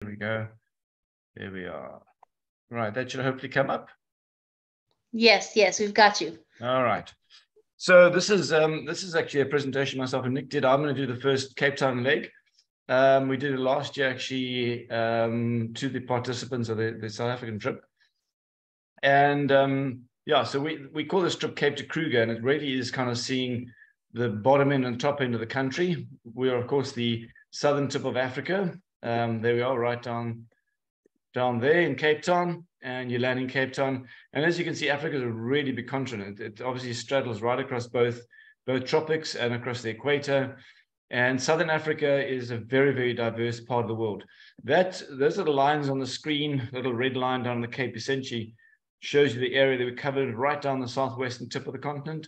There we go. There we are. Right, that should hopefully come up. Yes, we've got you. All right. So this is actually a presentation myself and Nick did. I'm going to do the first Cape Town leg. We did it last year actually to the participants of the South African trip. And yeah, so we call this trip Cape to Kruger, and it really is kind of seeing the bottom end and top end of the country. We are, of course, the southern tip of Africa. There we are, right down there in Cape Town, and you land in Cape Town. And as you can see, Africa is a really big continent. It obviously straddles right across both tropics and across the equator. And Southern Africa is a very, very diverse part of the world. Those little lines on the screen, little red line down the Cape, essentially shows you the area that we covered right down the southwestern tip of the continent,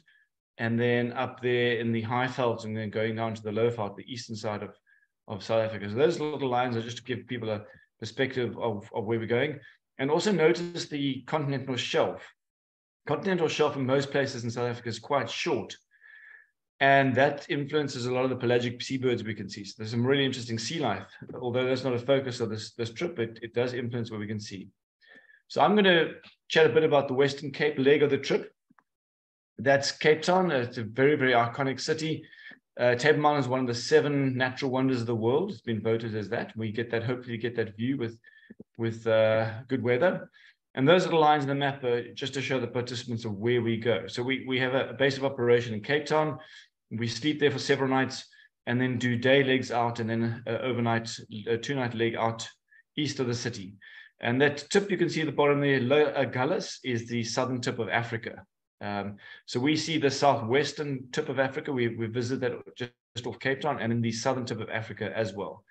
and then up there in the high velds, and then going down to the low veld, the eastern side of South Africa. So those little lines are just to give people a perspective of where we're going. And also notice the continental shelf. Continental shelf in most places in South Africa is quite short, and that influences a lot of the pelagic seabirds we can see. So there's some really interesting sea life, although that's not a focus of this trip, it does influence what we can see. So I'm going to chat a bit about the Western Cape leg of the trip. That's Cape Town. It's a very, very iconic city. Table Mountain is one of the 7 natural wonders of the world. It's been voted as that. We get that, hopefully get that view with good weather. And those little lines in the map are just to show the participants of where we go. So we have a base of operation in Cape Town. We sleep there for several nights and then do day legs out, and then overnight, a 2-night leg out east of the city. And that tip you can see at the bottom there, Lower Agulhas, is the southern tip of Africa. So we see the southwestern tip of Africa. We visit that just off Cape Town, and in the southern tip of Africa as well.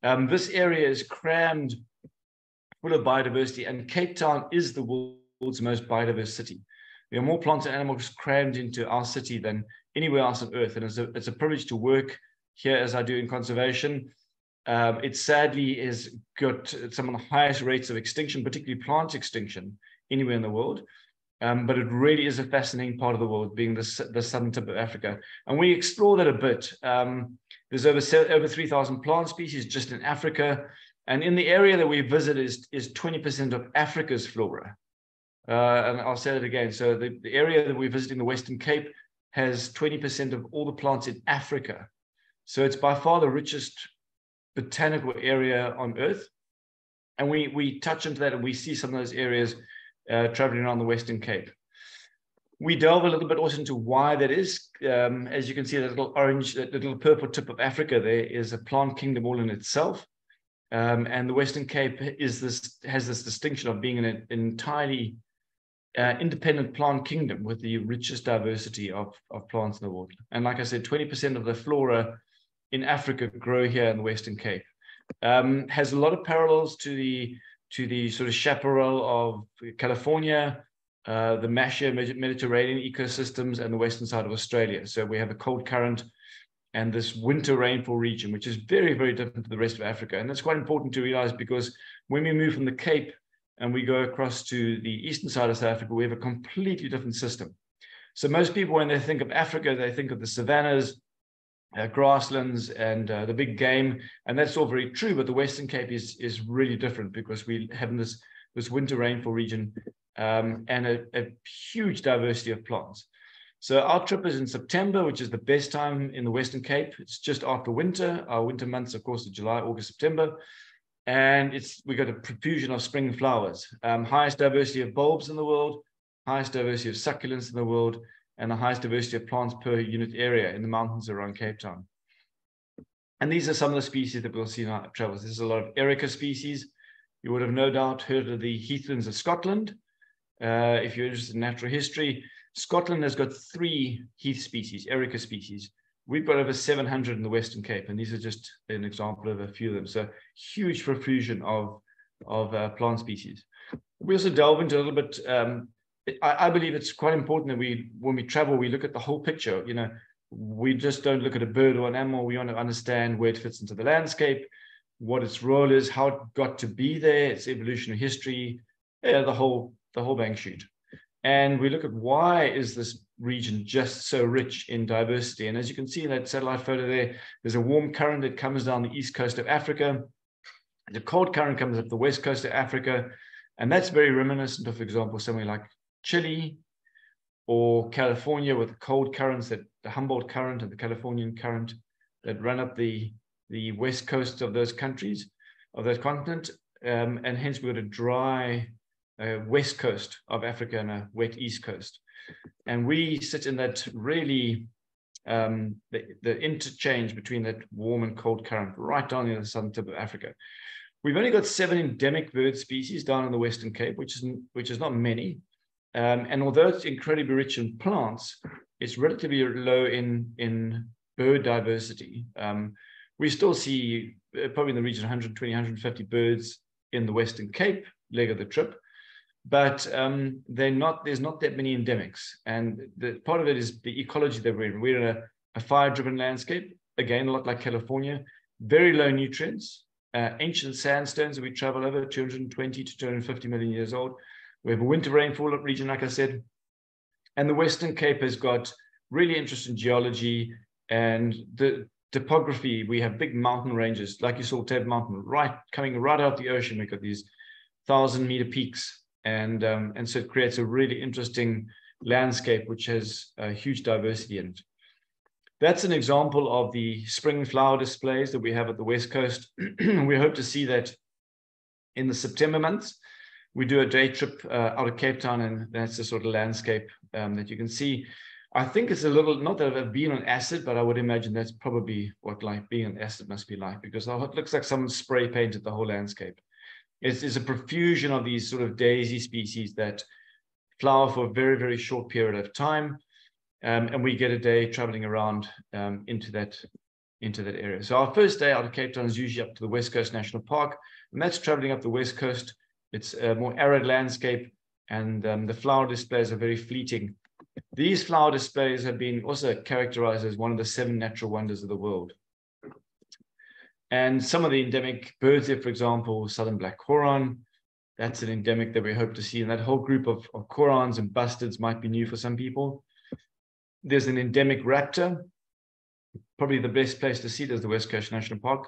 This area is crammed full of biodiversity, and Cape Town is the world's most biodiverse city. There are more plants and animals crammed into our city than anywhere else on earth, and it's a privilege to work here as I do in conservation. It sadly has got some of the highest rates of extinction, particularly plant extinction, anywhere in the world. But it really is a fascinating part of the world, being the southern tip of Africa. And we explore that a bit. There's over 3,000 plant species just in Africa. And in the area that we visit is 20% of Africa's flora. And I'll say it again. So the area that we visit in the Western Cape has 20% of all the plants in Africa. So it's by far the richest botanical area on Earth. And we touch into that, and we see some of those areas traveling around the Western Cape. We delve a little bit also into why that is. As you can see, that little orange, that little purple tip of Africa there is a plant kingdom all in itself. And the Western Cape has this distinction of being an entirely independent plant kingdom with the richest diversity of plants in the world. And like I said, 20% of the flora in Africa grow here in the Western Cape. Has a lot of parallels to the sort of chaparral of California, the Masha Mediterranean ecosystems, and the western side of Australia. So we have a cold current and this winter rainfall region, which is very, very different to the rest of Africa. And that's quite important to realize, because when we move from the Cape and we go across to the eastern side of South Africa, we have a completely different system. So most people, when they think of Africa, they think of the savannas, grasslands, and the big game, and that's all very true. But the Western Cape is really different, because we have this winter rainfall region and a huge diversity of plants. So our trip is in September, which is the best time in the Western Cape. It's just after winter. Our winter months, of course, are July, August, September, and we got a profusion of spring flowers. Highest diversity of bulbs in the world, highest diversity of succulents in the world, and the highest diversity of plants per unit area in the mountains around Cape Town. And these are some of the species that we'll see in our travels. There's a lot of Erica species. You would have no doubt heard of the heathlands of Scotland. If you're interested in natural history, Scotland has got 3 heath species, Erica species. We've got over 700 in the Western Cape, and these are just an example of a few of them. So huge profusion of plant species. We also delve into a little bit. I believe it's quite important that when we travel, we look at the whole picture. You know, we just don't look at a bird or an animal. We want to understand where it fits into the landscape, what its role is, how it got to be there, its evolutionary history, the whole bang shoot. And we look at why is this region just so rich in diversity. And as you can see in that satellite photo there's a warm current that comes down the east coast of Africa. The cold current comes up the west coast of Africa, and that's very reminiscent of, for example, somewhere like Chile or California, with the cold currents, that the Humboldt current and the Californian current that run up the west coast of those countries, of that continent. And hence we've got a dry west coast of Africa and a wet east coast. And we sit in that really, the interchange between that warm and cold current right down near the southern tip of Africa. We've only got 7 endemic bird species down in the Western Cape, which is not many. And although it's incredibly rich in plants, it's relatively low in bird diversity. We still see probably in the region of 120, 150 birds in the Western Cape leg of the trip, but there's not that many endemics. And part of it is the ecology that we're in. We're in a fire-driven landscape, again, a lot like California, very low nutrients, ancient sandstones that we travel over, 220 to 250 million years old. We have a winter rainfall region, like I said, and the Western Cape has got really interesting geology and the topography. We have big mountain ranges, like you saw Tab Mountain, coming right out the ocean. We've got these 1,000-meter peaks, and so it creates a really interesting landscape which has a huge diversity in it. That's an example of the spring flower displays that we have at the West Coast. We hope to see that in the September months. We do a day trip out of Cape Town, and that's the sort of landscape that you can see. I think it's a little, not that I've been on acid, but I would imagine that's probably what being on acid must be like, because it looks like someone spray painted the whole landscape. It's a profusion of these sort of daisy species that flower for a very, very short period of time. And we get a day traveling around into that area. So our first day out of Cape Town is usually up to the West Coast National Park, and that's traveling up the West Coast. It's a more arid landscape, and the flower displays are very fleeting. These flower displays have been also characterized as one of the 7 natural wonders of the world. And some of the endemic birds here, for example, southern black coron, that's an endemic that we hope to see. And that whole group of corons and bustards might be new for some people. There's an endemic raptor. Probably the best place to see it is the West Coast National Park.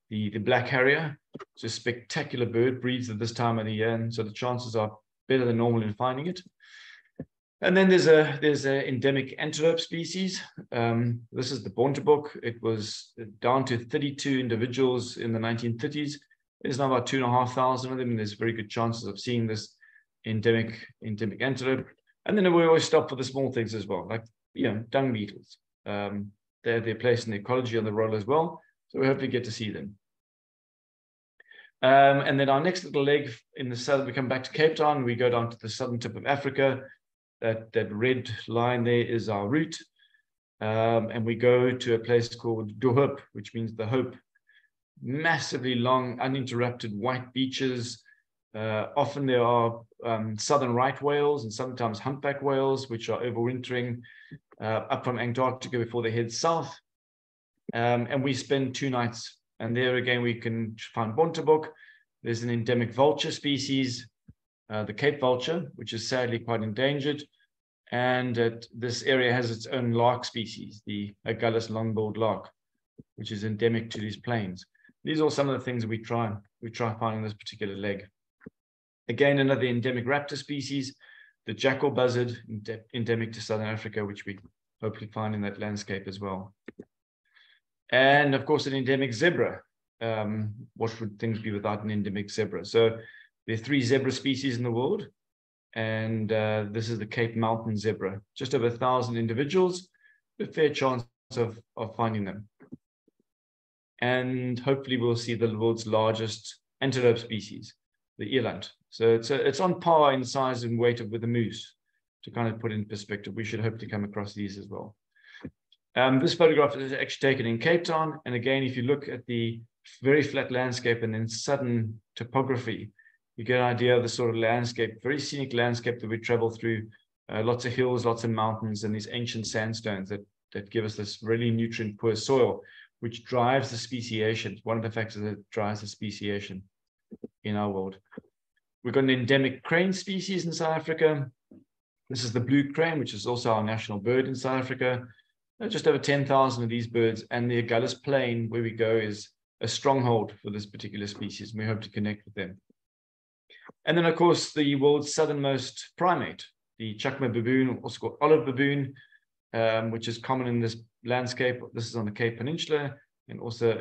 The black harrier. It's a spectacular bird, breeds at this time of the year, and so the chances are better than normal in finding it. And then there's a endemic antelope species. This is the Bontebok. It was down to 32 individuals in the 1930s. There's now about 2,500 of them, and there's very good chances of seeing this endemic antelope. And then we always stop for the small things as well, like dung beetles. They have their place in the ecology on the roll as well. So we hopefully get to see them. And then our next little leg in the south, we come back to Cape Town. We go down to the southern tip of Africa. That red line there is our route. And we go to a place called Dohop, which means the Hope. Massively long, uninterrupted white beaches. Often there are southern right whales and sometimes humpback whales, which are overwintering up from Antarctica before they head south. And we spend 2 nights. And there again, we can find Bontebok. There's an endemic vulture species, the Cape vulture, which is sadly quite endangered. And this area has its own lark species, the Agulhas long-billed lark, which is endemic to these plains. These are some of the things that we try finding this particular leg. Again, another endemic raptor species, the jackal buzzard, endemic to Southern Africa, which we hopefully find in that landscape as well. And of course, an endemic zebra. What would things be without an endemic zebra? So there are 3 zebra species in the world. And this is the Cape Mountain zebra, just over 1,000 individuals, a fair chance of finding them. And hopefully we'll see the world's largest antelope species, the eland. So it's on par in size and weight with the moose. To kind of put in perspective, we should hope to come across these as well. This photograph is actually taken in Cape Town. And again, if you look at the very flat landscape and then sudden topography, you get an idea of the sort of landscape, very scenic landscape that we travel through, lots of hills, lots of mountains, and these ancient sandstones that give us this really nutrient-poor soil, which drives the speciation. One of the factors that drives the speciation in our world. We've got an endemic crane species in South Africa. This is the blue crane, which is also our national bird in South Africa. Just over 10,000 of these birds, and the Agulhas plain where we go is a stronghold for this particular species. And we hope to connect with them. And then, of course, the world's southernmost primate, the Chacma baboon, also called olive baboon, which is common in this landscape. This is on the Cape Peninsula and also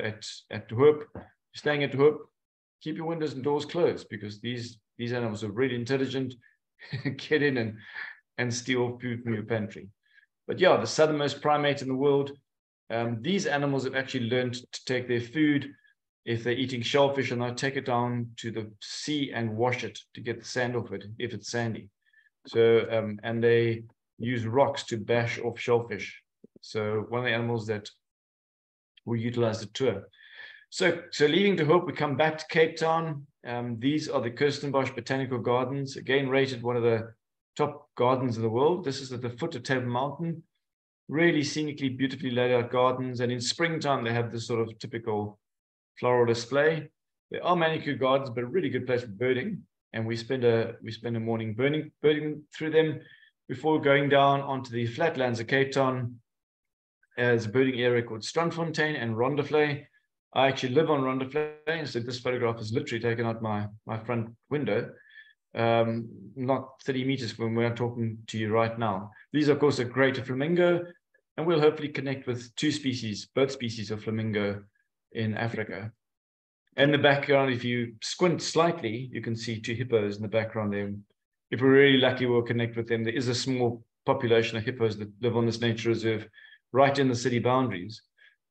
at De Hoop. Staying at De Hoop, keep your windows and doors closed, because these animals are really intelligent, get in and steal food from your pantry. But yeah, the southernmost primate in the world. These animals have actually learned to take their food, if they're eating shellfish, and they'll take it down to the sea and wash it to get the sand off it, if it's sandy. So, and they use rocks to bash off shellfish. So one of the animals that we utilize the tour. So leaving De Hoop, we come back to Cape Town. These are the Kirstenbosch Botanical Gardens, again rated one of the top gardens in the world. This is at the foot of Table Mountain. Really scenically, beautifully laid out gardens. And in springtime, they have this sort of typical floral display. There are manicure gardens, but a really good place for birding. And we spend a morning birding through them before going down onto the flatlands of Cape Town. There's a birding area called Strandfontein and Rondevlei. I actually live on Rondevlei, so this photograph is literally taken out my front window, not 30 meters from where I'm talking to you right now. These, of course, are greater flamingo, and we'll hopefully connect with two species, both species of flamingo in Africa. In the background, if you squint slightly, you can see two hippos in the background there. If we're really lucky, we'll connect with them. There is a small population of hippos that live on this nature reserve right in the city boundaries.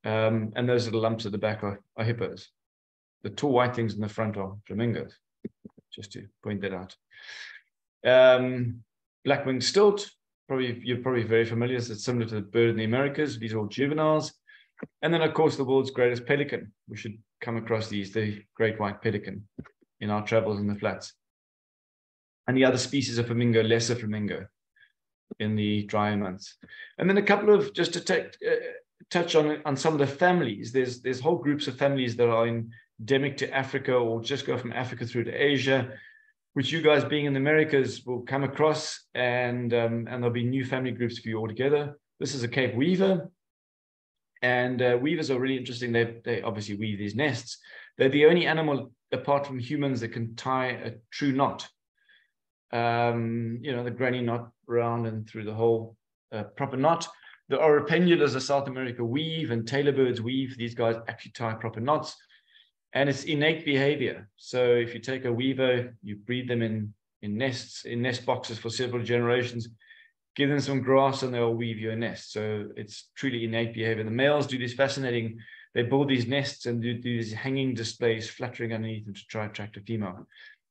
And those little lumps at the back are hippos. The tall white things in the front are flamingos, just to point that out. Black-winged stilt, you're probably very familiar. It's similar to the bird in the Americas. These are all juveniles. And then, of course, the world's greatest pelican. We should come across these, the great white pelican, in our travels in the flats. And the other species of flamingo, lesser flamingo, in the drier months. And then a couple of, just to touch on some of the families. There's whole groups of families that are endemic to Africa, or just go from Africa through to Asia, which you guys being in the Americas will come across, and there'll be new family groups for you all together. This is a Cape weaver. And weavers are really interesting. They obviously weave these nests. They're the only animal, apart from humans, that can tie a true knot. The granny knot round and through the whole proper knot. The oropendulas of South America weave, and tailor birds weave. These guys actually tie proper knots. And it's innate behavior. So if you take a weaver, you breed them in nests, in nest boxes for several generations, give them some grass and they'll weave you a nest. So it's truly innate behavior. The males do this fascinating, they build these nests and do these hanging displays fluttering underneath them to try to attract a female.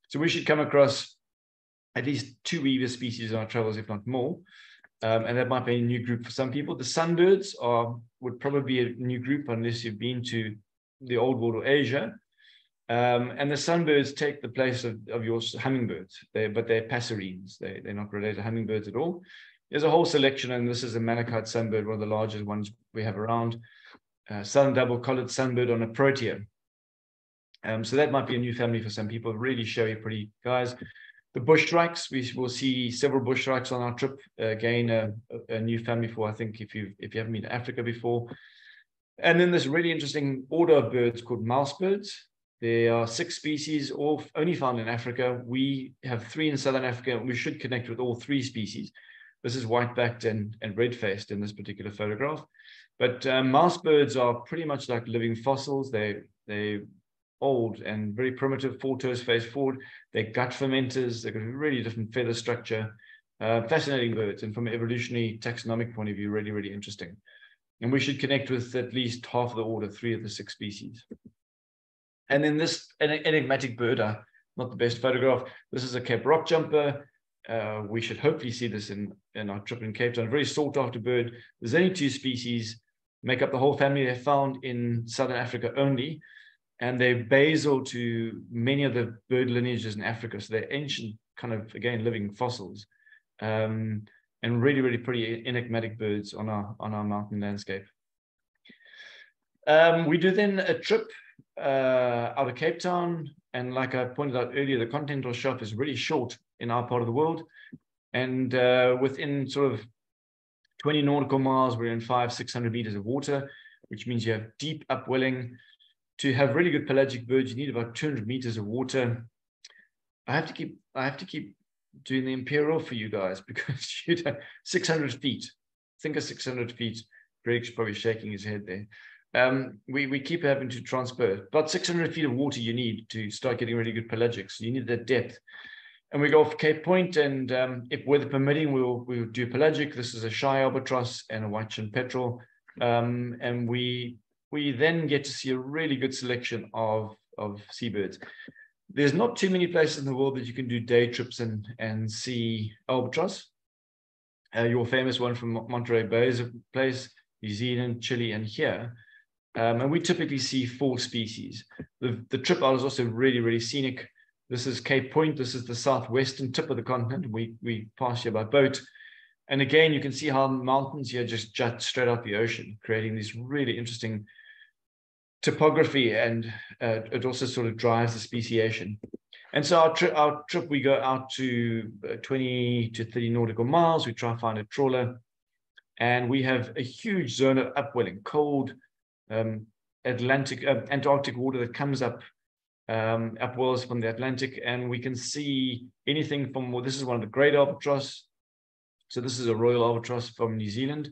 So we should come across at least two weaver species on our travels, if not more. And that might be a new group for some people. The sunbirds would probably be a new group unless you've been to the old world or Asia. And the sunbirds take the place of your hummingbirds, but they're passerines. They're not related to hummingbirds at all. There's a whole selection, and this is a Manakite sunbird, one of the largest ones we have around. Southern double-collared sunbird on a protea. So that might be a new family for some people. Really showy, pretty guys. The bush shrikes, we will see several bush shrikes on our trip. Again, a new family for, I think, if you haven't been to Africa before. And then this really interesting order of birds called mousebirds. There are 6 species, all only found in Africa. We have 3 in Southern Africa, and we should connect with all 3 species. This is white-backed and red-faced in this particular photograph. But mousebirds are pretty much like living fossils. They're old and very primitive, 4 toes face forward. They're gut fermenters. They've got a really different feather structure. Fascinating birds, and from an evolutionary taxonomic point of view, really, really interesting. And we should connect with at least half of the order, 3 of the 6 species. And then this enigmatic bird, not the best photograph. This is a Cape rock jumper. We should hopefully see this in our trip in Cape Town. A very sought after bird. There's only 2 species, make up the whole family. They're found in Southern Africa only, and they're basal to many of the bird lineages in Africa. So they're ancient, kind of, again, living fossils, and really, really pretty enigmatic birds on our mountain landscape. We do then a trip out of Cape Town, and like I pointed out earlier, the continental shelf is really short in our part of the world, and within sort of 20 nautical miles, we're in 500-600 meters of water, which means you have deep upwelling to have really good pelagic birds, you need about 200 meters of water. I have to keep doing the imperial for you guys because 600 feet. Think of 600 feet. Greg's probably shaking his head there. We keep having to transfer about 600 feet of water you need to start getting really good pelagics. So you need that depth. And we go off Cape Point, and if weather permitting, we'll do pelagic. This is a shy albatross and a white-chinned petrel. And we then get to see a really good selection of seabirds. There's not too many places in the world that you can do day trips and see albatross. Your famous one from Monterey Bay is a place, New Zealand, Chile, and here. And we typically see 4 species. The trip out is also really, really scenic. This is Cape Point. This is the southwestern tip of the continent. We pass here by boat. And again, you can see how mountains here just jut straight out the ocean, creating this really interesting topography, and it also sort of drives the speciation. And so our trip, we go out to 20 to 30 nautical miles. We try to find a trawler, and we have a huge zone of upwelling, cold Antarctic water that comes up upwells from the Atlantic, and we can see anything from, well, this is one of the great albatross. So this is a royal albatross from New Zealand.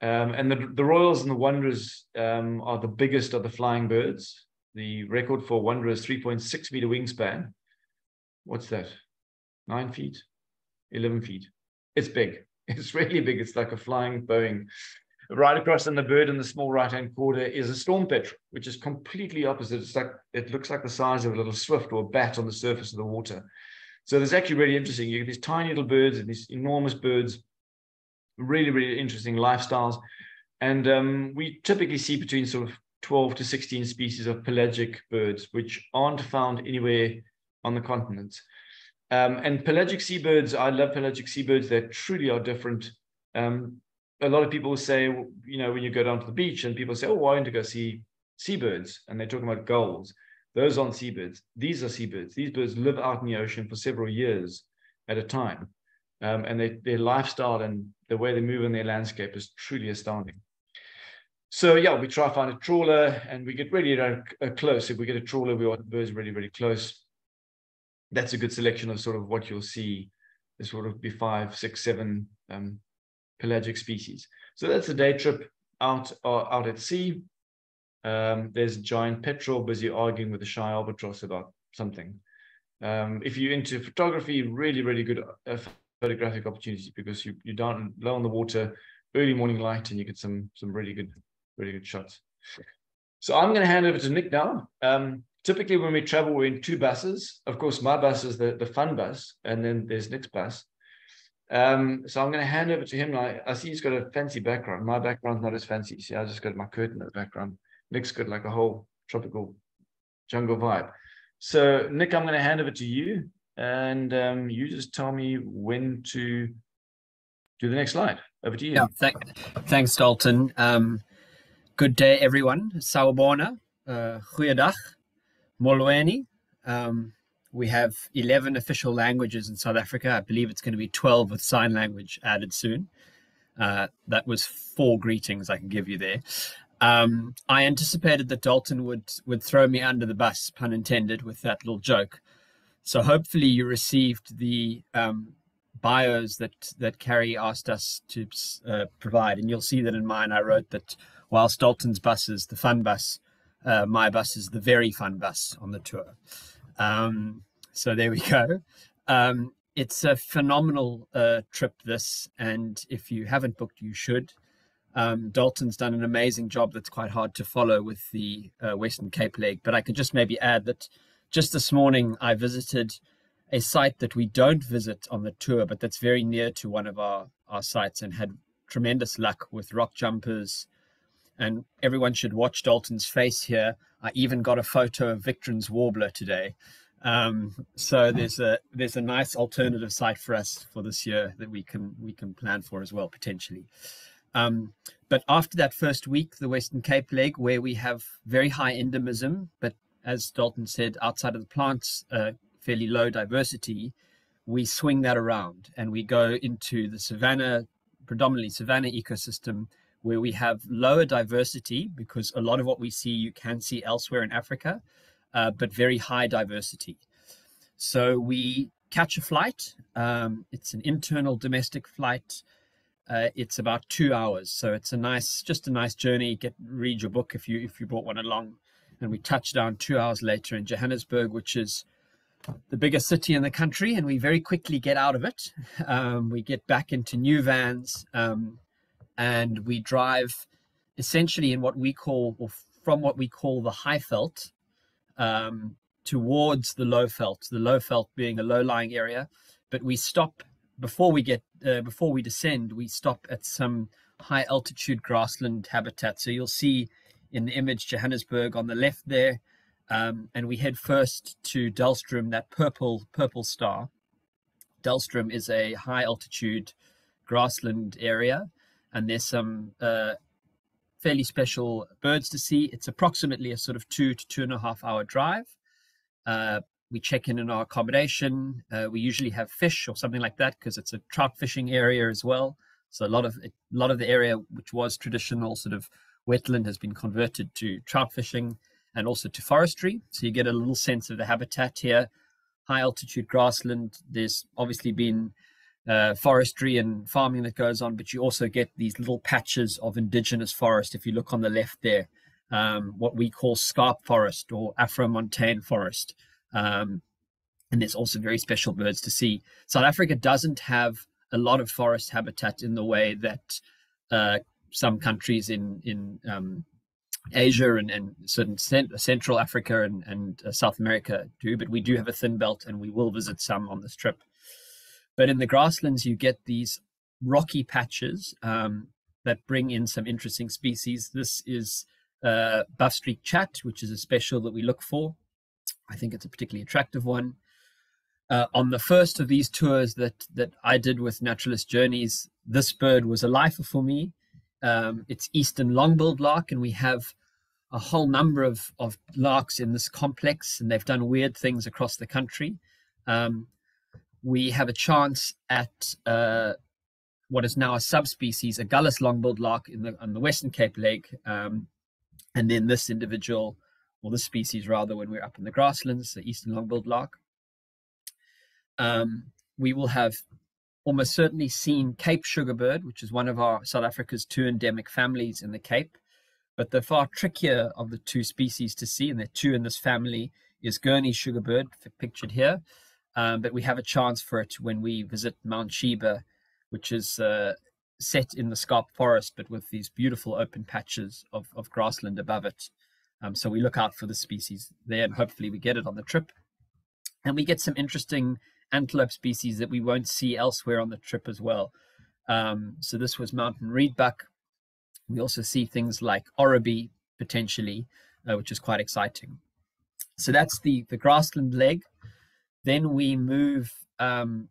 And the Royals and the Wanderers are the biggest of the flying birds. The record for Wanderer is 3.6 meter wingspan. What's that? 9 feet? 11 feet. It's big. It's really big. It's like a flying Boeing. Right across on the bird in the small right-hand corner is a storm petrel, which is completely opposite. It's like, it looks like the size of a little swift or a bat on the surface of the water. So there's actually really interesting. You get these tiny little birds and these enormous birds. Really, really interesting lifestyles. And we typically see between sort of 12 to 16 species of pelagic birds, which aren't found anywhere on the continent. And pelagic seabirds, I love pelagic seabirds. They truly are different. A lot of people say, you know, when you go down to the beach and people say, oh, why don't you go see seabirds? And they're talking about gulls. Those aren't seabirds. These are seabirds. These birds live out in the ocean for several years at a time. And their lifestyle and the way they move in their landscape is truly astounding. So yeah, we try to find a trawler, and we get really close. If we get a trawler, we want birds really, really close. That's a good selection of sort of what you'll see. There sort of be 5, 6, 7 pelagic species. So that's a day trip out at sea. There's a giant petrel busy arguing with a shy albatross about something. If you're into photography, really, really good photographic opportunities, because you're down low on the water, early morning light, and you get some really good shots. So I'm going to hand over to Nick now. Typically when we travel, we're in 2 buses. Of course, my bus is the fun bus, and then there's Nick's bus. So I'm going to hand over to him now. I see he's got a fancy background. My background's not as fancy. See, I just got my curtain in the background. Nick's got like a whole tropical jungle vibe. So Nick, I'm going to hand over to you, and you just tell me when to do the next slide. Over to you. Yeah, thanks, Dalton. Good day, everyone. Sawubona, goeiedag, molweni. We have 11 official languages in South Africa. I believe it's going to be 12 with sign language added soon. That was 4 greetings I can give you there. I anticipated that Dalton would throw me under the bus, pun intended, with that little joke. So hopefully you received the bios that Carrie asked us to provide. And you'll see that in mine, I wrote that whilst Dalton's bus is the fun bus, my bus is the very fun bus on the tour. So there we go. It's a phenomenal trip, this. And if you haven't booked, you should. Dalton's done an amazing job that's quite hard to follow with the Western Cape leg. But I could just maybe add that just this morning, I visited a site that we don't visit on the tour, but that's very near to one of our sites, and had tremendous luck with rock jumpers. And everyone should watch Dalton's face here. I even got a photo of Victron's warbler today. So there's a nice alternative site for us for this year that we can plan for as well, potentially. But after that first week, the Western Cape leg, where we have very high endemism, but as Dalton said, outside of the plants, fairly low diversity, we swing that around and we go into the savanna, predominantly savanna ecosystem, where we have lower diversity, because a lot of what we see you can see elsewhere in Africa, but very high diversity. So we catch a flight. It's an internal domestic flight. It's about 2 hours, so it's just a nice journey. Read your book if you brought one along. And we touch down 2 hours later in Johannesburg, which is the biggest city in the country, and we very quickly get out of it. We get back into new vans, and we drive essentially in what we call, or from what we call, the high veld towards the low veld being a low-lying area. But we stop before we descend. We stop at some high altitude grassland habitat. So you'll see in the image Johannesburg on the left there, and we head first to Delstrom, that purple star. Delstrom is a high altitude grassland area, and there's some fairly special birds to see. It's approximately a sort of 2 to 2.5 hour drive. We check in our accommodation. We usually have fish or something like that, because it's a trout fishing area as well. So a lot of the area, which was traditional sort of wetland, has been converted to trout fishing and also to forestry. So you get a little sense of the habitat here. High altitude grassland. There's obviously been forestry and farming that goes on, but you also get these little patches of indigenous forest. If you look on the left there, what we call scarp forest or Afro-montane forest. And there's also very special birds to see. South Africa doesn't have a lot of forest habitat in the way that some countries in Asia and certain Central Africa and South America do, but we do have a thin belt, and we will visit some on this trip. But in the grasslands, you get these rocky patches that bring in some interesting species. This is buff-streaked chat, which is a special that we look for. I think it's a particularly attractive one. On the first of these tours that I did with Naturalist Journeys, this bird was a lifer for me. It's eastern long-billed lark, and we have a whole number of larks in this complex, and they've done weird things across the country. We have a chance at what is now a subspecies, a gullus long-billed lark on the Western Cape leg, and then this individual, or this species rather, when we're up in the grasslands, the eastern long-billed lark. We will have almost certainly seen Cape sugarbird, which is one of our South Africa's 2 endemic families in the Cape. But the far trickier of the 2 species to see, and there are 2 in this family, is Gurney sugarbird, pictured here. But we have a chance for it when we visit Mount Sheba, which is set in the scarp forest, but with these beautiful open patches of grassland above it. So we look out for the species there, and hopefully we get it on the trip. And we get some interesting antelope species that we won't see elsewhere on the trip as well. So this was mountain reedbuck. We also see things like oribi, potentially, which is quite exciting. So that's the grassland leg. Then we move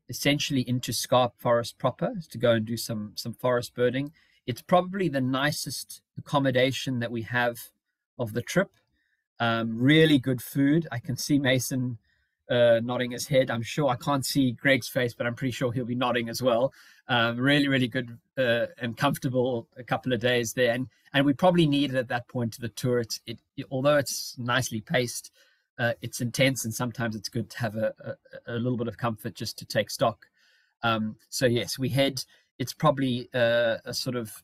essentially into scarp forest proper to go and do some forest birding. It's probably the nicest accommodation that we have of the trip. Really good food. I can see Mason nodding his head. I'm sure I can't see Greg's face, but I'm pretty sure he'll be nodding as well. Really, really good and comfortable a couple of days there. And we probably need it at that point of the tour. Although it's nicely paced, it's intense, and sometimes it's good to have a little bit of comfort just to take stock. So yes, we head. It's probably a sort of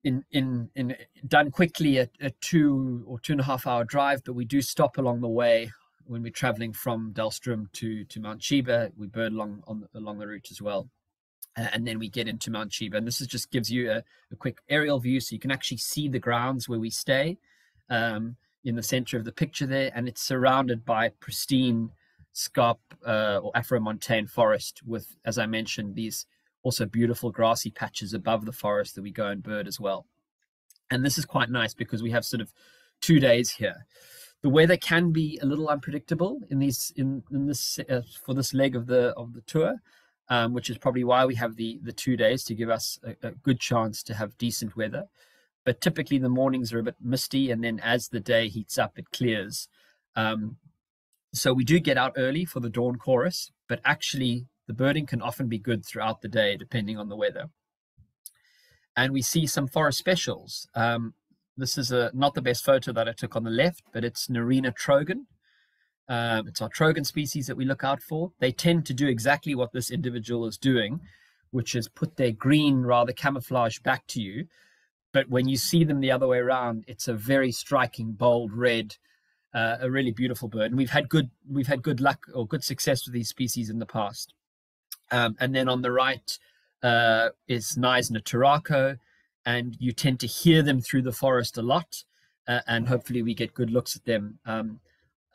done quickly a 2 or 2.5 hour drive, but we do stop along the way when we're traveling from Delstrom to Mount Sheba. We bird along the route as well, and then we get into Mount Sheba. And this just gives you a quick aerial view, so you can actually see the grounds where we stay in the center of the picture there, and it's surrounded by pristine scarp or Afro-montane forest with, as I mentioned, these also beautiful grassy patches above the forest that we go and bird as well. And this is quite nice because we have sort of 2 days here. The weather can be a little unpredictable in this for this leg of the tour, which is probably why we have the 2 days, to give us a good chance to have decent weather. But typically the mornings are a bit misty, and then as the day heats up, it clears. So we do get out early for the dawn chorus, but actually the birding can often be good throughout the day, depending on the weather. and we see some forest specials. This is not the best photo that I took on the left, but it's Narina trogon. It's our trogon species that we look out for. They tend to do exactly what this individual is doing, which is put their green, rather camouflage, back to you. But when you see them the other way around, it's a very striking, bold red, a really beautiful bird. And we've had good luck or good success with these species in the past. And then on the right is Neisner Turaco, and you tend to hear them through the forest a lot, and hopefully we get good looks at them.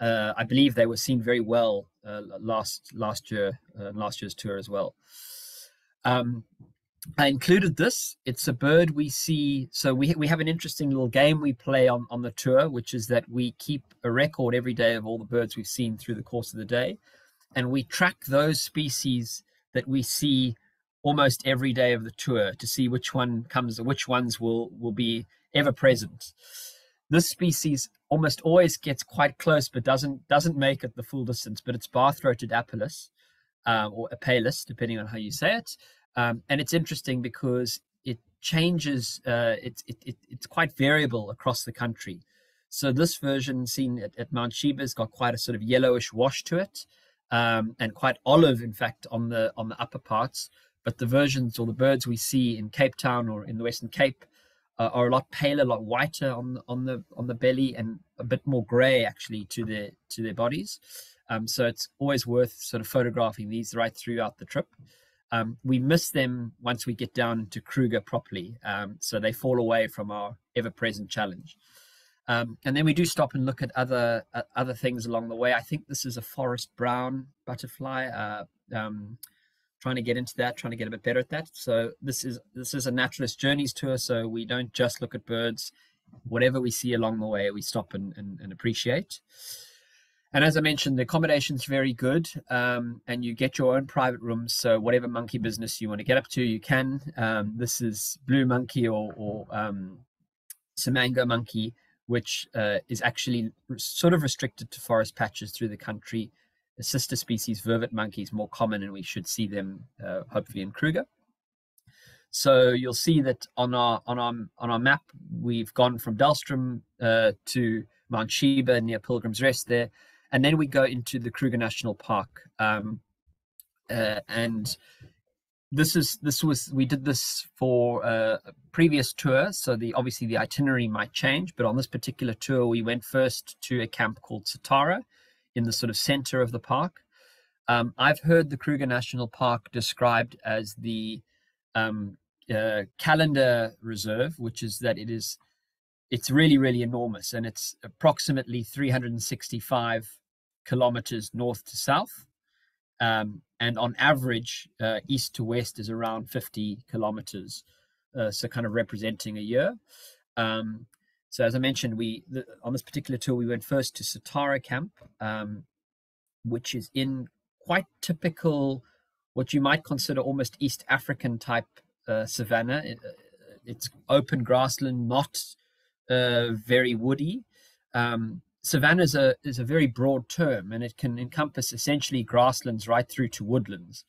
I believe they were seen very well last year's tour as well. I included this. It's a bird we see. So we have an interesting little game we play on the tour, which is that we keep a record every day of all the birds we've seen through the course of the day, and we track those species that we see almost every day of the tour to see which one comes, or which ones will be ever present. This species almost always gets quite close, but doesn't make it the full distance. But it's bar-throated apelus, or apelus, depending on how you say it. And it's interesting because it changes. It's quite variable across the country. So this version seen at Mount Sheba has got quite a sort of yellowish wash to it, and quite olive, in fact, on the upper parts. But the versions or the birds we see in Cape Town or in the Western Cape are a lot paler, a lot whiter on the belly, and a bit more grey actually to their bodies. So it's always worth sort of photographing these right throughout the trip. We miss them once we get down to Kruger properly, so they fall away from our ever-present challenge. And then we do stop and look at other things along the way. I think this is a forest brown butterfly. Trying to get into that, trying to get a bit better at that. So this is a Naturalist Journeys tour, so we don't just look at birds. Whatever we see along the way, we stop and appreciate. And as I mentioned, the accommodation's very good, and you get your own private rooms, so whatever monkey business you want to get up to, you can. This is blue monkey or Simango monkey, which is actually sort of restricted to forest patches through the country. The sister species, vervet monkey, is more common, and we should see them hopefully in Kruger. So you'll see that on our map, we've gone from Dahlstrom to Mount Sheba near Pilgrim's Rest there, and then we go into the Kruger National Park. And we did this for a previous tour, so obviously the itinerary might change, but on this particular tour, we went first to a camp called Satara in the sort of center of the park. I've heard the Kruger National Park described as the calendar reserve, which is that it's really, really enormous, and it's approximately 365 kilometers north to south. And on average, east to west is around 50 kilometers, so kind of representing a year. So as I mentioned, on this particular tour, we went first to Satara Camp, which is in quite typical, what you might consider almost East African type savanna. It's open grassland, not very woody. Savanna is a very broad term, and it can encompass essentially grasslands right through to woodlands.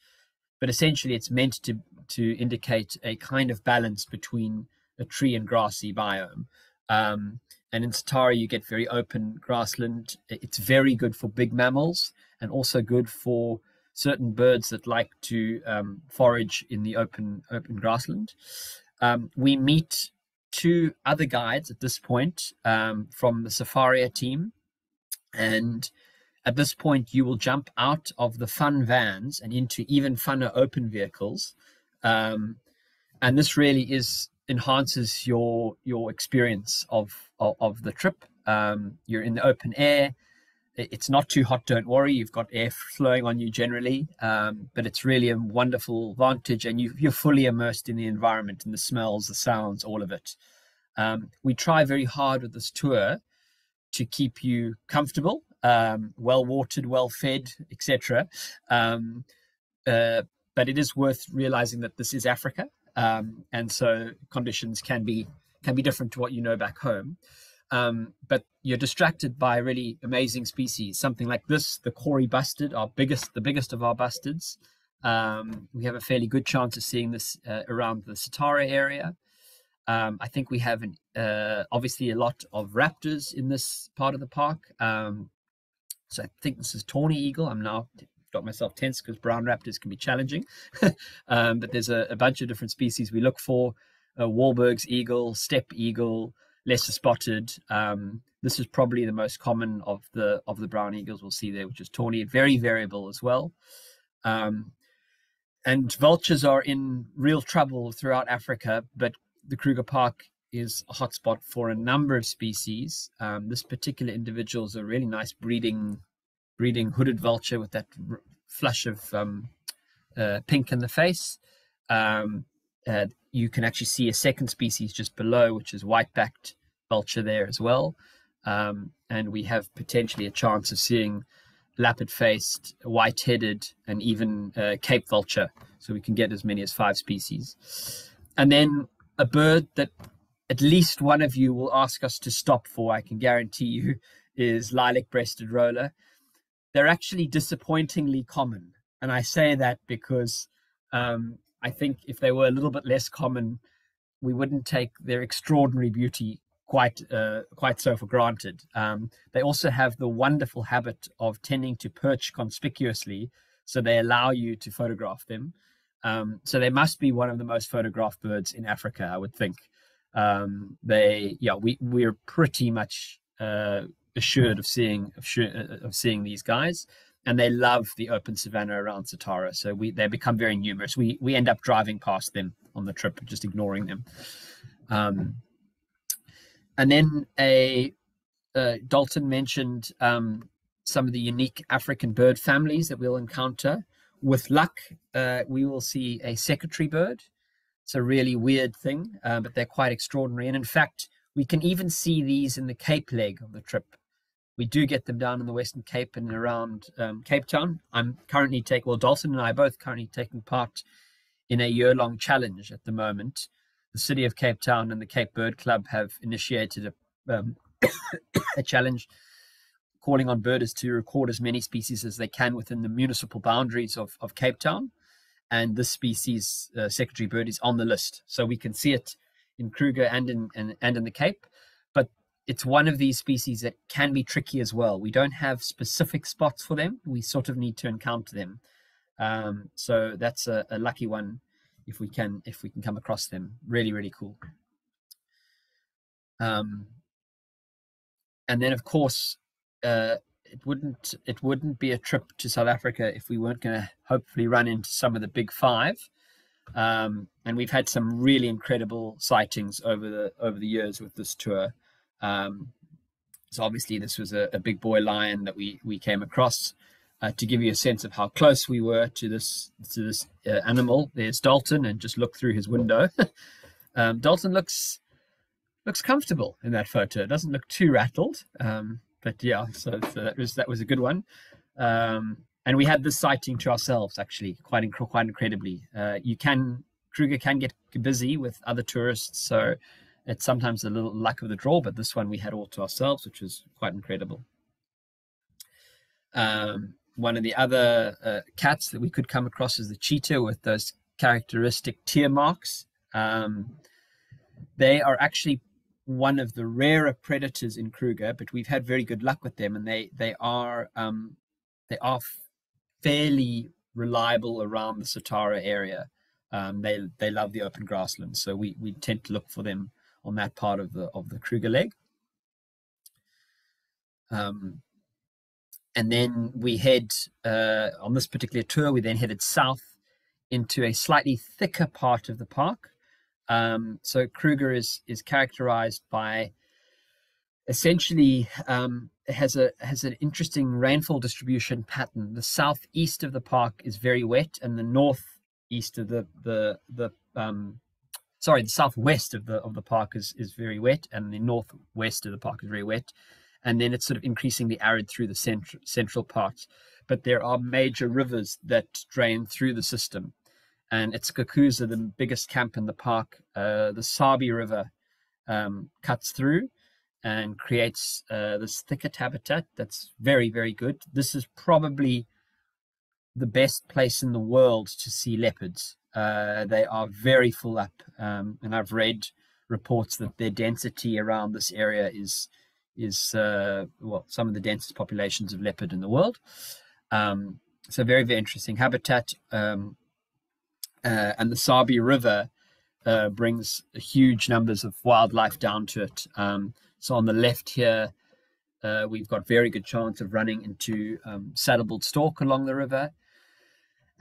But essentially, it's meant to indicate a kind of balance between a tree and grassy biome. And in Satara, you get very open grassland. It's very good for big mammals, and also good for certain birds that like to forage in the open grassland. We meet two other guides at this point from the Safaria team, and at this point you will jump out of the fun vans and into even funner open vehicles, and this really enhances your experience of the trip. You're in the open air. It's not too hot, don't worry. You've got air flowing on you generally, but it's really a wonderful vantage, and you're fully immersed in the environment and the smells, the sounds, all of it. We try very hard with this tour to keep you comfortable, well watered, well fed, etc. But it is worth realizing that this is Africa, and so conditions can be different to what you know back home. But you're distracted by really amazing species, something like this, the Kori bustard, the biggest of our bustards. We have a fairly good chance of seeing this around the Satara area. I think we have obviously a lot of raptors in this part of the park. So I think this is tawny eagle. I'm now got myself tense because brown raptors can be challenging. But there's a bunch of different species we look for. Wahlberg's eagle, steppe eagle, lesser spotted. This is probably the most common of the brown eagles we'll see there, which is tawny, very variable as well. And vultures are in real trouble throughout Africa, but the Kruger Park is a hotspot for a number of species. This particular individual is a really nice breeding hooded vulture with that flush of pink in the face. You can actually see a second species just below, which is white-backed vulture there as well. And we have potentially a chance of seeing lappet-faced, white-headed, and even Cape vulture. So we can get as many as 5 species. And then a bird that at least one of you will ask us to stop for, I can guarantee you, is lilac-breasted roller. They're actually disappointingly common. And I say that because I think if they were a little bit less common, we wouldn't take their extraordinary beauty quite so for granted. They also have the wonderful habit of tending to perch conspicuously, so they allow you to photograph them. So they must be one of the most photographed birds in Africa, I would think. We're pretty much assured of seeing these guys, and they love the open savanna around Satara. So they become very numerous. We end up driving past them on the trip, just ignoring them. And then Dalton mentioned some of the unique African bird families that we'll encounter. With luck, we will see a secretary bird. It's a really weird thing, but they're quite extraordinary. And in fact, we can even see these in the Cape leg of the trip. We do get them down in the Western Cape and around Cape Town. Dalton and I both currently taking part in a year-long challenge at the moment. The city of Cape Town and the Cape Bird Club have initiated a challenge calling on birders to record as many species as they can within the municipal boundaries of Cape Town. And this species, secretary bird, is on the list. So we can see it in Kruger and in the Cape. But it's one of these species that can be tricky as well. We don't have specific spots for them. We sort of need to encounter them. So that's a lucky one if we can come across them. Really, really cool. And then, of course, it wouldn't be a trip to South Africa if we weren't going to hopefully run into some of the big 5. And we've had some really incredible sightings over the years with this tour. So obviously this was a big boy lion that we came across. To give you a sense of how close we were to this animal, there's Dalton, and just look through his window. Dalton looks comfortable in that photo. It doesn't look too rattled. But yeah, so that was a good one. And we had this sighting to ourselves, actually, quite incredibly. Kruger can get busy with other tourists, so it's sometimes a little luck of the draw, but this one we had all to ourselves, which was quite incredible. One of the other cats that we could come across is the cheetah with those characteristic tear marks. They are actually one of the rarer predators in Kruger, but we've had very good luck with them, and they are fairly reliable around the Satara area. They love the open grassland, so we tend to look for them on that part of the Kruger leg. And then we head on this particular tour. We then headed south into a slightly thicker part of the park. So Kruger is characterized by essentially has an interesting rainfall distribution pattern. The southeast of the park is very wet, and the northeast of the southwest of the park is very wet, and the northwest of the park is very wet. And then it's sort of increasingly arid through the central parts. But there are major rivers that drain through the system. And at Skakuza, the biggest camp in the park, the Sabi River cuts through and creates this thicket habitat that's very, very good. This is probably the best place in the world to see leopards. They are very full up. And I've read reports that their density around this area is well, some of the densest populations of leopard in the world. So very, very interesting habitat. And the Sabi River brings huge numbers of wildlife down to it. So on the left here, we've got very good chance of running into saddle-billed stork along the river.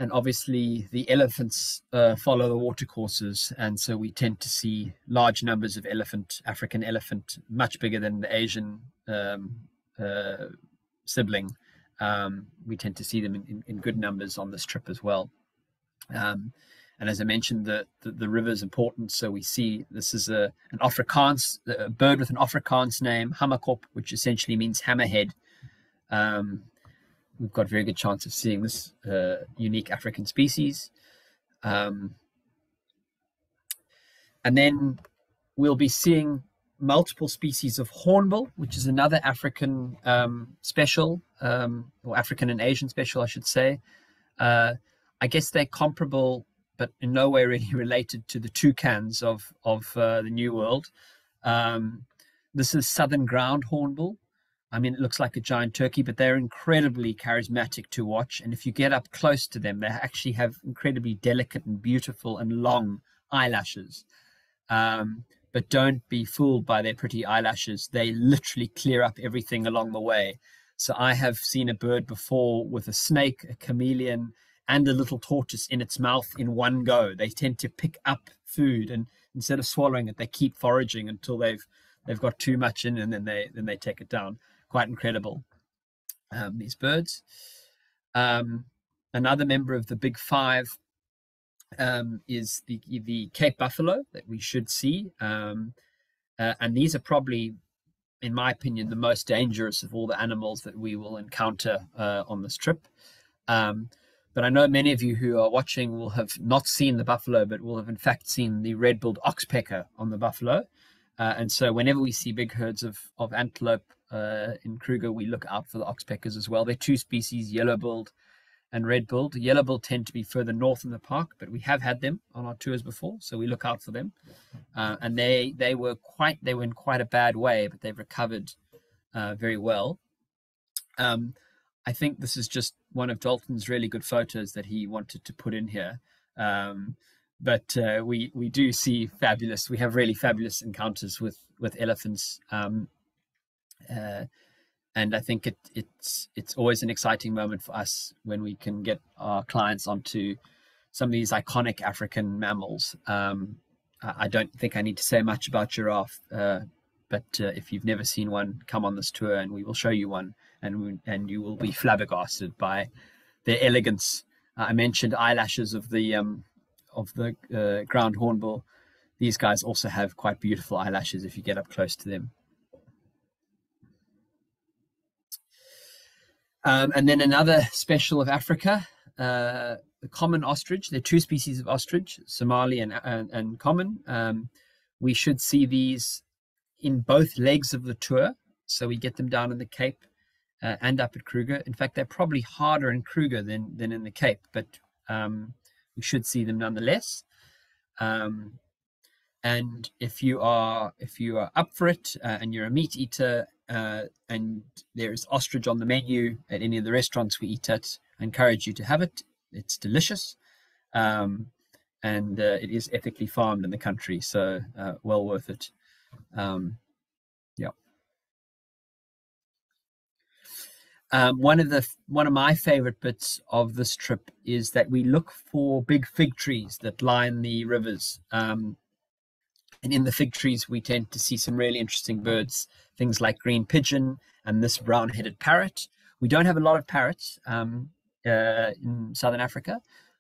And obviously the elephants follow the watercourses, and so we tend to see large numbers of African elephant, much bigger than the Asian sibling. We tend to see them in good numbers on this trip as well. And as I mentioned, the river is important. So we see this is a bird with an Afrikaans name, Hammerkop, which essentially means hammerhead. We've got a very good chance of seeing this unique African species. And then we'll be seeing multiple species of hornbill, which is another African special, or African and Asian special, I should say. I guess they're comparable, but in no way really related to the toucans of the New World. This is southern ground hornbill. I mean, it looks like a giant turkey, but they're incredibly charismatic to watch. And if you get up close to them, they actually have incredibly delicate and beautiful and long eyelashes. But don't be fooled by their pretty eyelashes. They literally clear up everything along the way. So I have seen a bird before with a snake, a chameleon, and a little tortoise in its mouth in one go. They tend to pick up food, and instead of swallowing it, they keep foraging until they've got too much in, and then they take it down. Quite incredible, these birds. Another member of the big five is the Cape buffalo that we should see. And these are probably, in my opinion, the most dangerous of all the animals that we will encounter on this trip. But I know many of you who are watching will have not seen the buffalo, but will have in fact seen the red-billed oxpecker on the buffalo. And so whenever we see big herds of antelope in Kruger, we look out for the oxpeckers as well. They're two species, yellow-billed and red-billed. Yellow-billed tend to be further north in the park, but we have had them on our tours before, so we look out for them. And they were in quite a bad way, but they've recovered very well. I think this is just one of Dalton's really good photos that he wanted to put in here. But we do see we have really fabulous encounters with elephants. And I think it's always an exciting moment for us when we can get our clients onto some of these iconic African mammals. I don't think I need to say much about giraffe, but if you've never seen one, come on this tour and we will show you one, and you will be flabbergasted by their elegance. I mentioned eyelashes of the ground hornbill. These guys also have quite beautiful eyelashes if you get up close to them. And then another special of Africa, the common ostrich. There are two species of ostrich, Somali and common. We should see these in both legs of the tour. So we get them down in the Cape and up at Kruger. In fact, they're probably harder in Kruger than in the Cape, but we should see them nonetheless. And if you are up for it and you're a meat eater, and there is ostrich on the menu at any of the restaurants we eat at, I encourage you to have it. It's delicious, and it is ethically farmed in the country, so well worth it. Yeah. One of my favorite bits of this trip is that we look for big fig trees that line the rivers. And in the fig trees, we tend to see some really interesting birds, things like green pigeon and this brown-headed parrot. We don't have a lot of parrots in Southern Africa,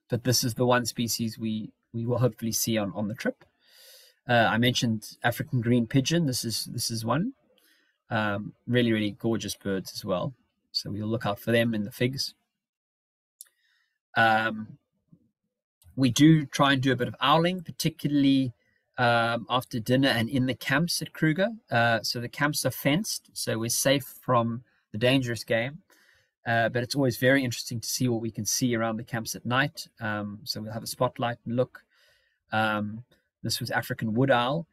but this is the one species we will hopefully see on the trip. I mentioned African green pigeon. This is one. Really, really gorgeous birds as well. So we'll look out for them in the figs. We do try and do a bit of owling, particularly after dinner and in the camps at Kruger. So the camps are fenced, so we're safe from the dangerous game. But it's always very interesting to see what we can see around the camps at night. So we'll have a spotlight and look. This was African wood owl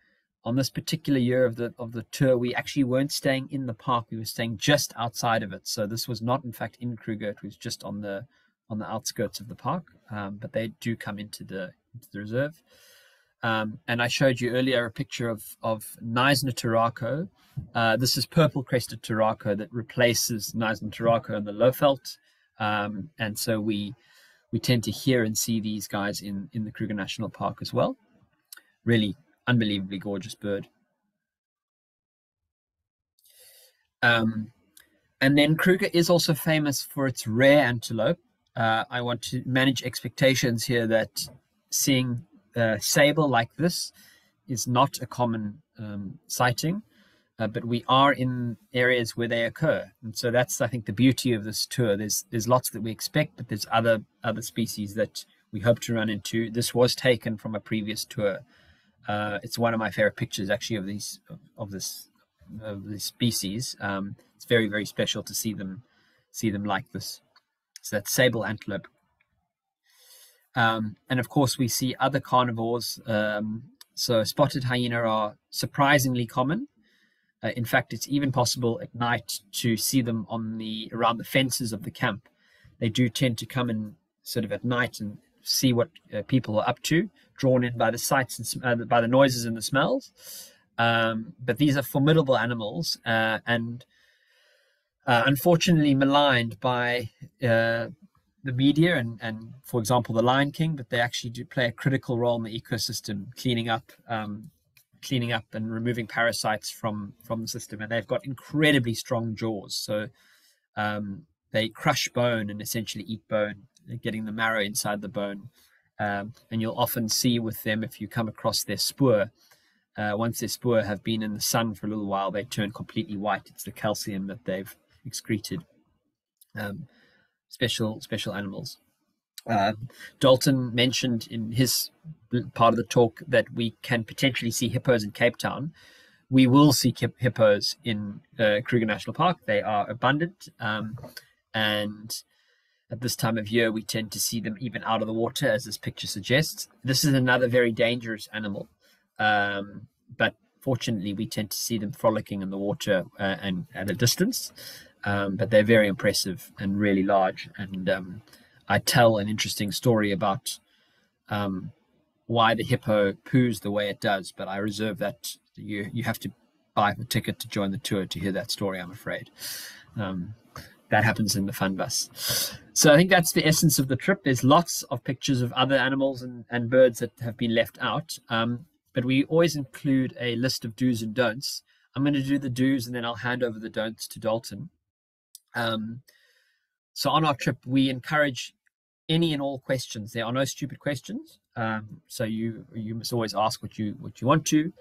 on this particular year of the tour, we actually weren't staying in the park. We were staying just outside of it. So this was not, in fact, in Kruger. It was just on the outskirts of the park. But they do come into the reserve. And I showed you earlier a picture of Neisner Turaco. This is purple-crested Turaco that replaces Neisner Turaco in the Lowveld. And so we tend to hear and see these guys in the Kruger National Park as well. Really unbelievably gorgeous bird. And then Kruger is also famous for its rare antelope. I want to manage expectations here that seeing sable like this is not a common sighting, but we are in areas where they occur, and so that's, I think, the beauty of this tour. There's lots that we expect, but there's other species that we hope to run into. This was taken from a previous tour. It's one of my favorite pictures, actually, of this species. It's very, very special to see them like this. So that's sable antelope. And of course, we see other carnivores. So spotted hyena are surprisingly common. In fact, it's even possible at night to see them around the fences of the camp. They do tend to come in sort of at night and see what people are up to, drawn in by the sights and by the noises and the smells. But these are formidable animals and unfortunately maligned by the media and, for example, the Lion King, but they actually do play a critical role in the ecosystem, cleaning up and removing parasites from the system. And they've got incredibly strong jaws. So they crush bone and essentially eat bone, getting the marrow inside the bone. And you'll often see with them, if you come across their spoor, once their spoor have been in the sun for a little while, they turn completely white. It's the calcium that they've excreted. Special animals. Dalton mentioned in his part of the talk that we can potentially see hippos in Cape Town. We will see hippos in Kruger National Park. They are abundant, and at this time of year we tend to see them even out of the water, as this picture suggests. This is another very dangerous animal, but fortunately we tend to see them frolicking in the water and at a distance. But they're very impressive and really large. And I tell an interesting story about why the hippo poos the way it does, but I reserve that. You have to buy a ticket to join the tour to hear that story, I'm afraid. That happens in the fun bus. So I think that's the essence of the trip. There's lots of pictures of other animals and birds that have been left out, but we always include a list of do's and don'ts. I'm going to do the do's and then I'll hand over the don'ts to Dalton. So on our trip, we encourage any and all questions. There are no stupid questions. So you must always ask what you want to.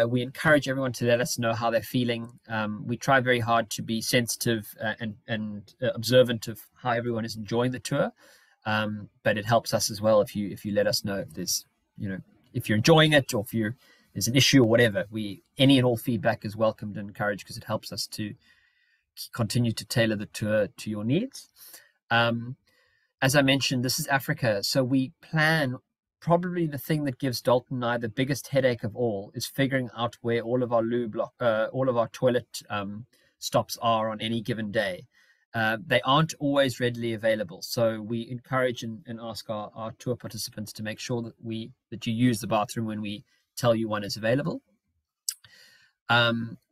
We encourage everyone to let us know how they're feeling. We try very hard to be sensitive and observant of how everyone is enjoying the tour. But it helps us as well if you let us know if there's, if you're enjoying it or if there's an issue or whatever. Any and all feedback is welcomed and encouraged because it helps us to continue to tailor the tour to your needs. As I mentioned, this is Africa, so we plan. Probably the thing that gives Dalton and I the biggest headache of all is figuring out where all of our toilet stops are on any given day. They aren't always readily available, so we encourage and ask our tour participants to make sure that you use the bathroom when we tell you one is available.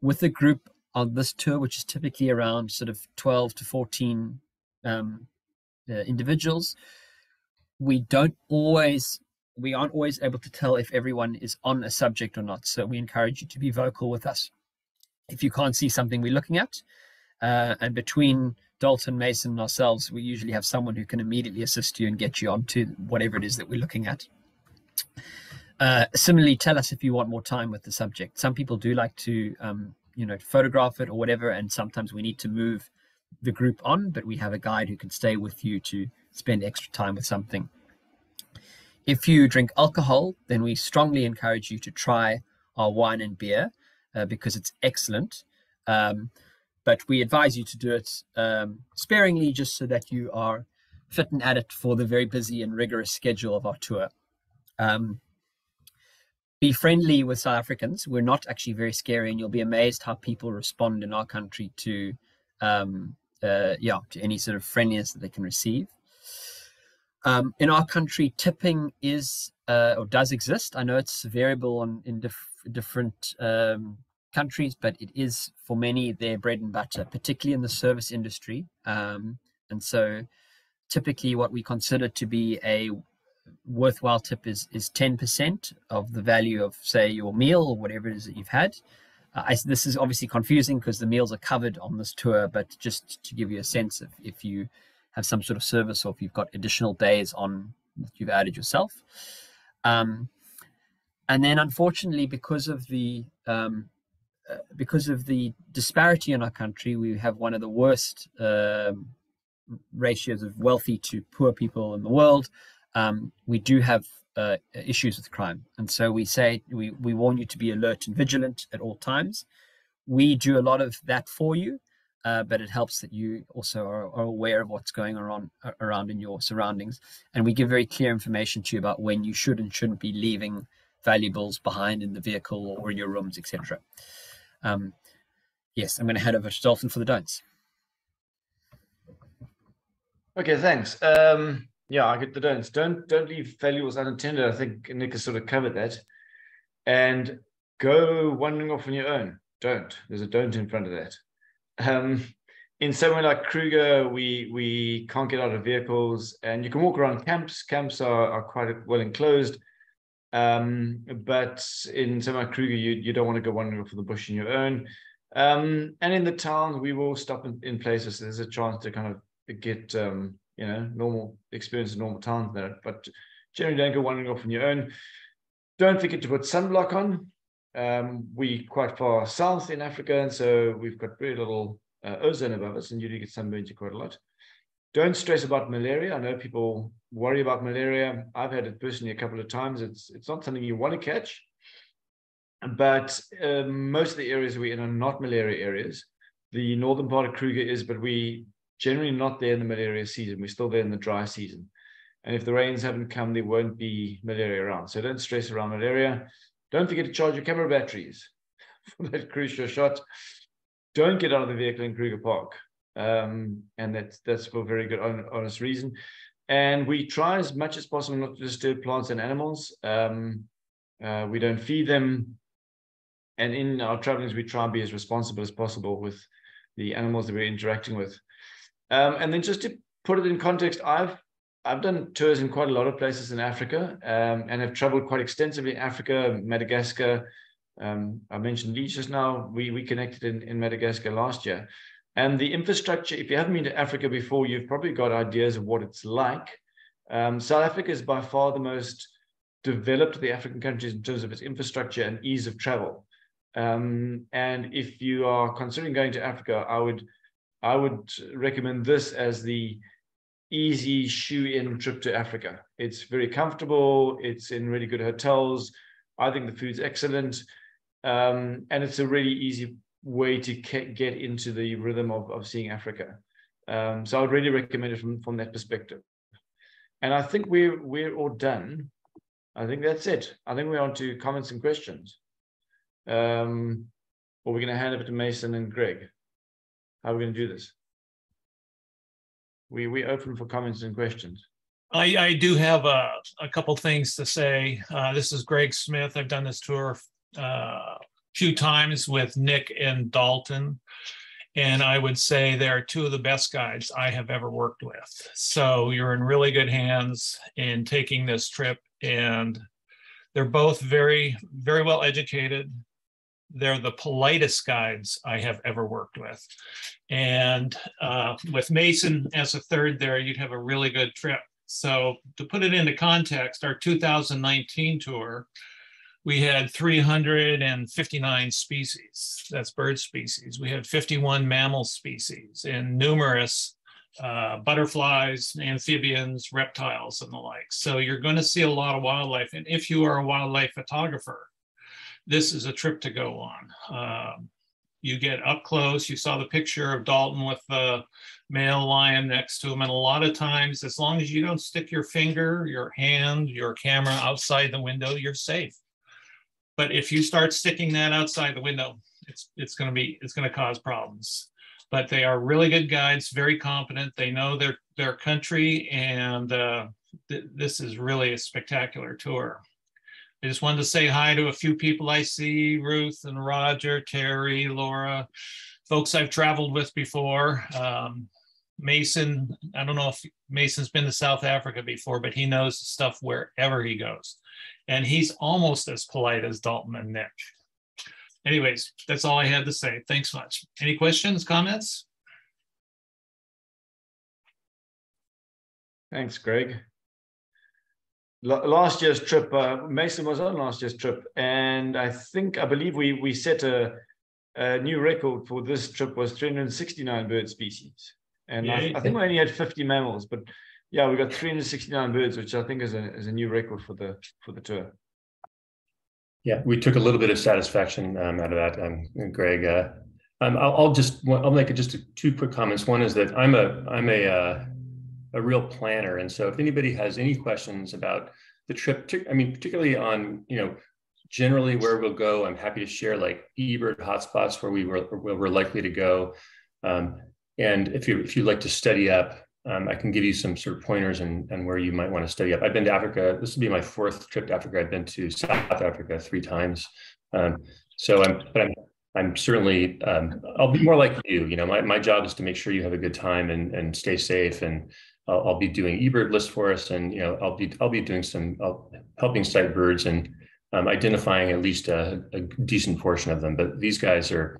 With the group on this tour, which is typically around sort of 12 to 14 individuals, we aren't always able to tell if everyone is on a subject or not. So we encourage you to be vocal with us if you can't see something we're looking at. And between Dalton, Mason, and ourselves, we usually have someone who can immediately assist you and get you onto whatever it is that we're looking at. Similarly, tell us if you want more time with the subject. Some people do like to photograph it or whatever, and sometimes we need to move the group on, but we have a guide who can stay with you to spend extra time with something. If you drink alcohol, then we strongly encourage you to try our wine and beer because it's excellent. But we advise you to do it sparingly, just so that you are fit and at it for the very busy and rigorous schedule of our tour. be friendly with South Africans. We're not actually very scary, and you'll be amazed how people respond in our country to to any sort of friendliness that they can receive. In our country, tipping is or does exist. I know it's variable in different countries, but it is for many their bread and butter, particularly in the service industry. And so typically what we consider to be a worthwhile tip is 10% of the value of, say, your meal or whatever it is that you've had. This is obviously confusing because the meals are covered on this tour, but just to give you a sense of if you have some sort of service or if you've got additional days on that you've added yourself. And then unfortunately, because of the disparity in our country, we have one of the worst ratios of wealthy to poor people in the world. We do have issues with crime, and so we say we warn you to be alert and vigilant at all times. We do a lot of that for you, but it helps that you also are aware of what's going around in your surroundings, and we give very clear information to you about when you should and shouldn't be leaving valuables behind in the vehicle or in your rooms, etc. Yes, I'm going to head over to Dalton for the don'ts. Okay, thanks. Yeah, I get the don'ts. Don't leave valuables unattended. I think Nick has sort of covered that. And go wandering off on your own. Don't. There's a don't in front of that. In somewhere like Kruger, we can't get out of vehicles, and you can walk around camps. Camps are quite well enclosed. But in somewhere like Kruger, you don't want to go wandering off in the bush on your own. And in the towns, we will stop in places. So there's a chance to kind of get normal experience in normal towns there, but generally don't go wandering off on your own. Don't forget to put sunblock on. We quite far south in Africa, and so we've got very little ozone above us, and you do get sunburned quite a lot. Don't stress about malaria. I know people worry about malaria. I've had it personally a couple of times. It's not something you want to catch, but most of the areas we're in are not malaria areas. The northern part of Kruger is, but we generally not there in the malaria season. We're still there in the dry season. And if the rains haven't come, there won't be malaria around. So don't stress around malaria. Don't forget to charge your camera batteries for that crucial shot. Don't get out of the vehicle in Kruger Park. And that's for a very good, honest reason. And we try as much as possible not to disturb plants and animals. We don't feed them. And in our travelings, we try and be as responsible as possible with the animals that we're interacting with. And then just to put it in context, I've done tours in quite a lot of places in Africa, and have traveled quite extensively in Africa, Madagascar. I mentioned Leeds just now. We connected in Madagascar last year. And the infrastructure, if you haven't been to Africa before, you've probably got ideas of what it's like. South Africa is by far the most developed of the African countries in terms of its infrastructure and ease of travel. And if you are considering going to Africa, I would recommend this as the easy shoe-in trip to Africa. It's very comfortable. It's in really good hotels. I think the food's excellent. And it's a really easy way to get into the rhythm of seeing Africa. So I would really recommend it from that perspective. And I think we're all done. I think that's it. I think we're on to comments and questions. Or we're going to hand over to Mason and Greg. How are we going to do this? We open for comments and questions. I do have a couple things to say. This is Greg Smith. I've done this tour a few times with Nick and Dalton, and I would say they're two of the best guides I have ever worked with. So you're in really good hands in taking this trip, and they're both very, very well educated. They're the politest guides I have ever worked with. And with Mason as a third there, you'd have a really good trip. So to put it into context, our 2019 tour, we had 359 species. That's bird species. We had 51 mammal species and numerous butterflies, amphibians, reptiles, and the like. So you're going to see a lot of wildlife. And if you are a wildlife photographer, this is a trip to go on. You get up close. You saw the picture of Dalton with the male lion next to him. And a lot of times, as long as you don't stick your finger, your hand, your camera outside the window, you're safe. But if you start sticking that outside the window, it's going to cause problems. But they are really good guides, very competent. They know their country, and this is really a spectacular tour. I just wanted to say hi to a few people I see: Ruth and Roger, Terry, Laura, folks I've traveled with before. Mason, I don't know if Mason's been to South Africa before, but he knows stuff wherever he goes. And he's almost as polite as Dalton and Nick. Anyways, that's all I had to say. Thanks much. Any questions, comments? Thanks, Greg. Last year's trip, Mason was on last year's trip, and I believe we set a new record for this trip. Was 369 bird species. And I think we only had 50 mammals, but yeah, we got 369 birds, which I think is a new record for the tour. Yeah, we took a little bit of satisfaction out of that, Greg. I'll make just two quick comments. One is that I'm a real planner, and so if anybody has any questions about the trip, particularly on generally where we'll go, I'm happy to share like eBird hotspots where we're likely to go. And if you'd like to study up, I can give you some sort of pointers and where you might want to study up. I've been to Africa. This will be my 4th trip to Africa. I've been to South Africa 3 times. So I'm certainly, I'll be more like you. My job is to make sure you have a good time and stay safe. And I'll be doing eBird lists for us. And, I'll be doing helping cite birds and identifying at least a decent portion of them. But these guys are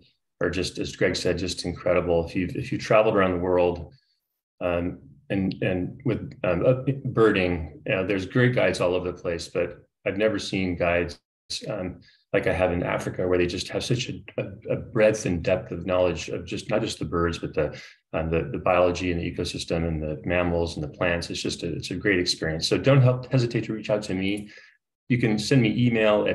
just, as Greg said, just incredible. If you traveled around the world and with birding, there's great guides all over the place, but I've never seen guides like I have in Africa, where they just have such a breadth and depth of knowledge of not just the birds, but the biology and the ecosystem and the mammals and the plants. It's a great experience. So don't hesitate to reach out to me. You can send me email at